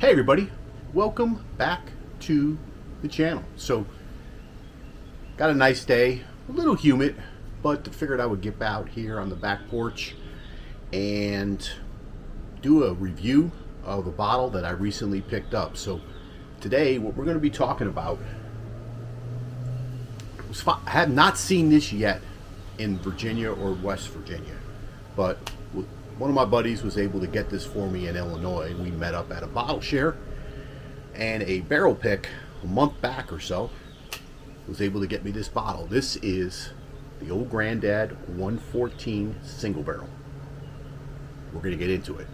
Hey everybody, welcome back to the channel. So, got a nice day, a little humid, but figured I would get out here on the back porch and do a review of a bottle that I recently picked up. So today what we're going to be talking about was I have not seen this yet in Virginia or West Virginia, but one of my buddies was able to get this for me in Illinois. We met up at a bottle share, and a barrel pick a month back or so was able to get me this bottle. This is the Old Granddad 114 single barrel. We're going to get into it.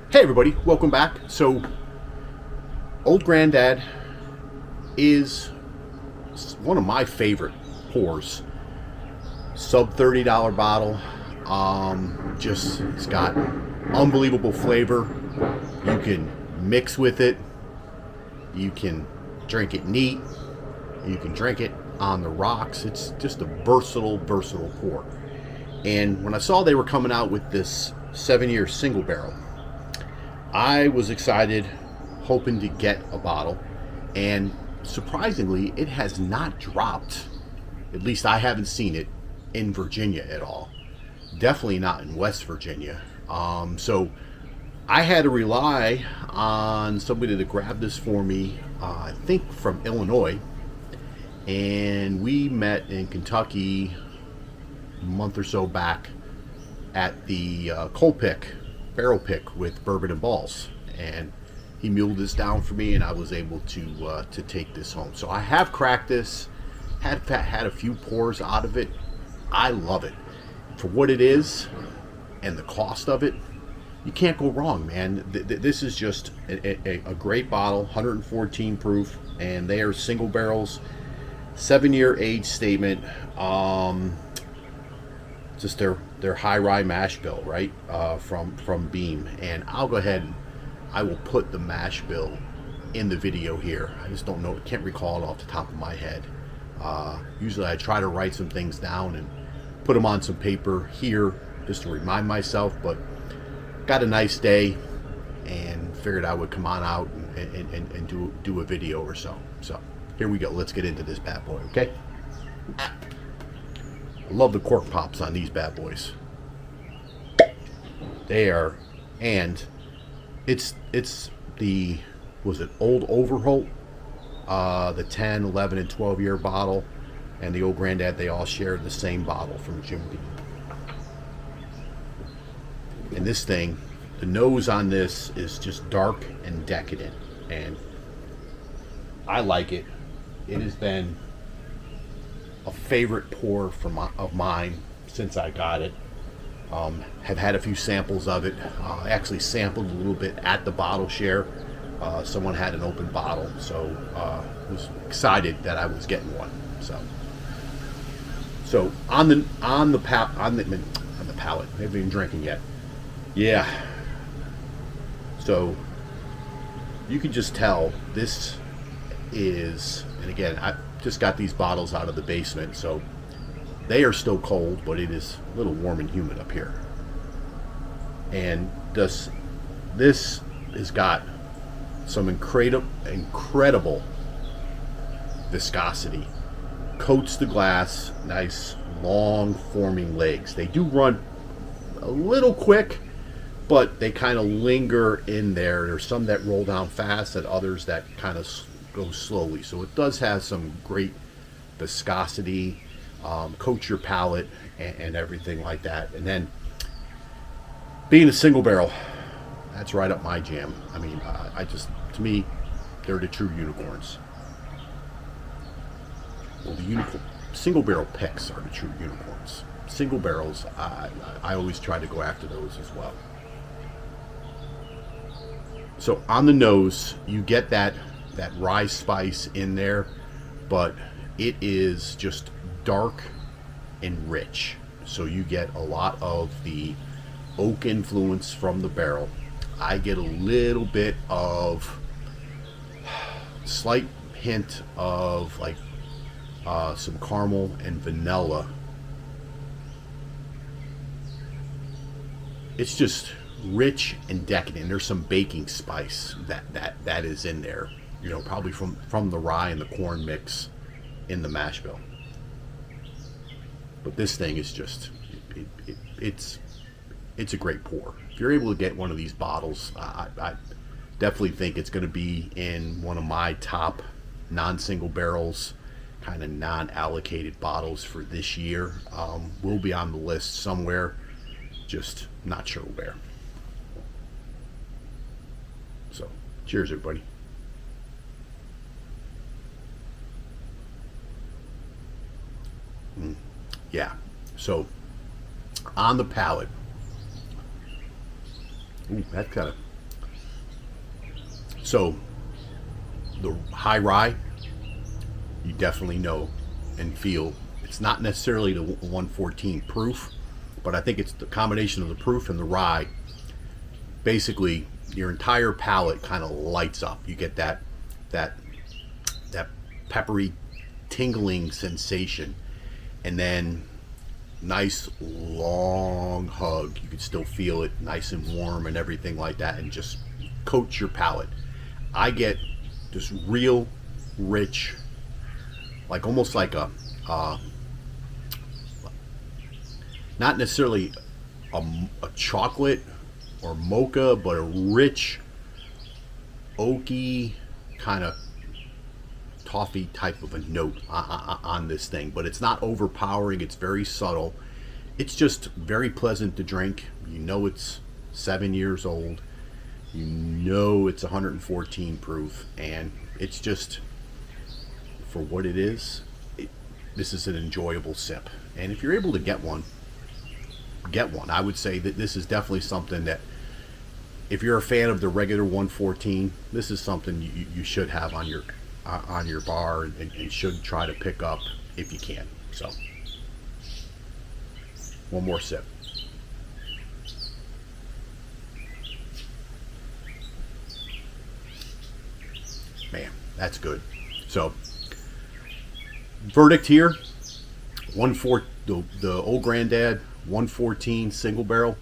Hey everybody, welcome back. So, Old Granddad is one of my favorite pours. Sub $30 bottle. It's got unbelievable flavor. You can mix with it. You can drink it neat. You can drink it on the rocks. It's just a versatile pour. And when I saw they were coming out with this 7-year single barrel, I was excited, hoping to get a bottle, and surprisingly, it has not dropped. At least I haven't seen it in Virginia at all. Definitely not in West Virginia. So I had to rely on somebody to grab this for me, I think from Illinois, and we met in Kentucky a month or so back at the barrel pick with Bourbon and Balls, and he muled this down for me, and I was able to take this home. So I have cracked this, had a few pours out of it. I love it for what it is and the cost of it. You can't go wrong, man. This is just a great bottle, 114 proof, and they are single barrels, 7-year age statement. Just their high rye mash bill, right, from Beam, and I'll go ahead and I will put the mash bill in the video here. I just don't know, can't recall it off the top of my head. Usually I try to write some things down and put them on some paper here just to remind myself, but got a nice day and figured I would come on out and do a video or so. So here we go. Let's get into this bad boy, okay? I love the cork pops on these bad boys. They are, and it's the, was it Old Overholt, the 10, 11, and 12-year bottle, and the Old Granddad, they all share the same bottle from Jim Beam. And this thing, the nose on this is just dark and decadent, and I like it. It has been a favorite pour of mine since I got it. Have had a few samples of it. I actually sampled a little bit at the bottle share. Someone had an open bottle, so was excited that I was getting one. So on the palate, I haven't even drinking yet. Yeah. So you can just tell this is, and again, I just got these bottles out of the basement, so they are still cold, but it is a little warm and humid up here. And this has got some incredible viscosity. Coats the glass, nice long forming legs. They do run a little quick, but they kind of linger in there. There's some that roll down fast and others that kind of go slowly. So it does have some great viscosity, coats your palate and everything like that. And then being a single barrel, that's right up my jam. I mean, to me, they're the true unicorns. Well, the single barrel picks are the true unicorns. Single barrels, I always try to go after those as well. So on the nose, you get that rye spice in there, but it is just dark and rich. So you get a lot of the oak influence from the barrel. I get a little bit of slight hint of like some caramel and vanilla. It's just rich and decadent. There's some baking spice that is in there, you know, probably from the rye and the corn mix in the mash bill. But this thing is just it's a great pour. If you're able to get one of these bottles, I definitely think it's going to be in one of my top non-single barrels, kind of non-allocated bottles for this year. Will be on the list somewhere, just not sure where. So, cheers, everybody. Yeah. So, on the palate, ooh, that kind of. So, the high rye, you definitely know and feel. It's not necessarily the 114 proof, but I think it's the combination of the proof and the rye. Basically, your entire palate kind of lights up. You get that peppery, tingling sensation, and then nice long hug. You can still feel it, nice and warm and everything like that, and just coats your palate. I get this real rich, like almost like a not necessarily a chocolate or mocha, but a rich oaky kind of toffee type of a note on this thing. But it's not overpowering, it's very subtle. It's just very pleasant to drink. You know it's 7 years old, you know it's 114 proof, and it's just, for what it is, this is an enjoyable sip. And if you're able to get one, I would say that this is definitely something that, if you're a fan of the regular 114, this is something you should have on your bar, and should try to pick up if you can. So, one more sip. Man, that's good. So, verdict here: the old granddad 114 single barrel.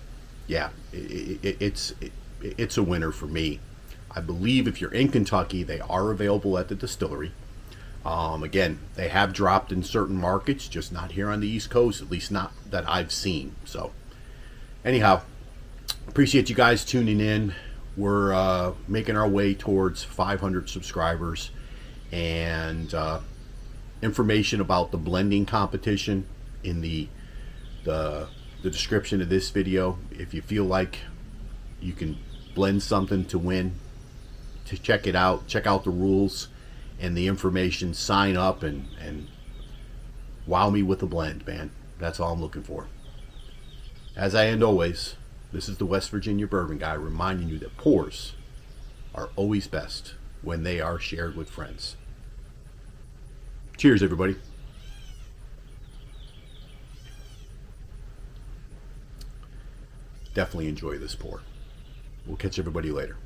Yeah, it's a winner for me. I believe if you're in Kentucky, they are available at the distillery. Again, they have dropped in certain markets, just not here on the East Coast, at least not that I've seen. So, anyhow, appreciate you guys tuning in. We're making our way towards 500 subscribers, and information about the blending competition in the description of this video. If you feel like you can blend something to win, to check it out, check out the rules and the information, sign up and wow me with a blend, man. That's all I'm looking for. As I end always, this is the West Virginia Bourbon Guy, reminding you that pours are always best when they are shared with friends. Cheers, everybody. Definitely enjoy this pour. We'll catch everybody later.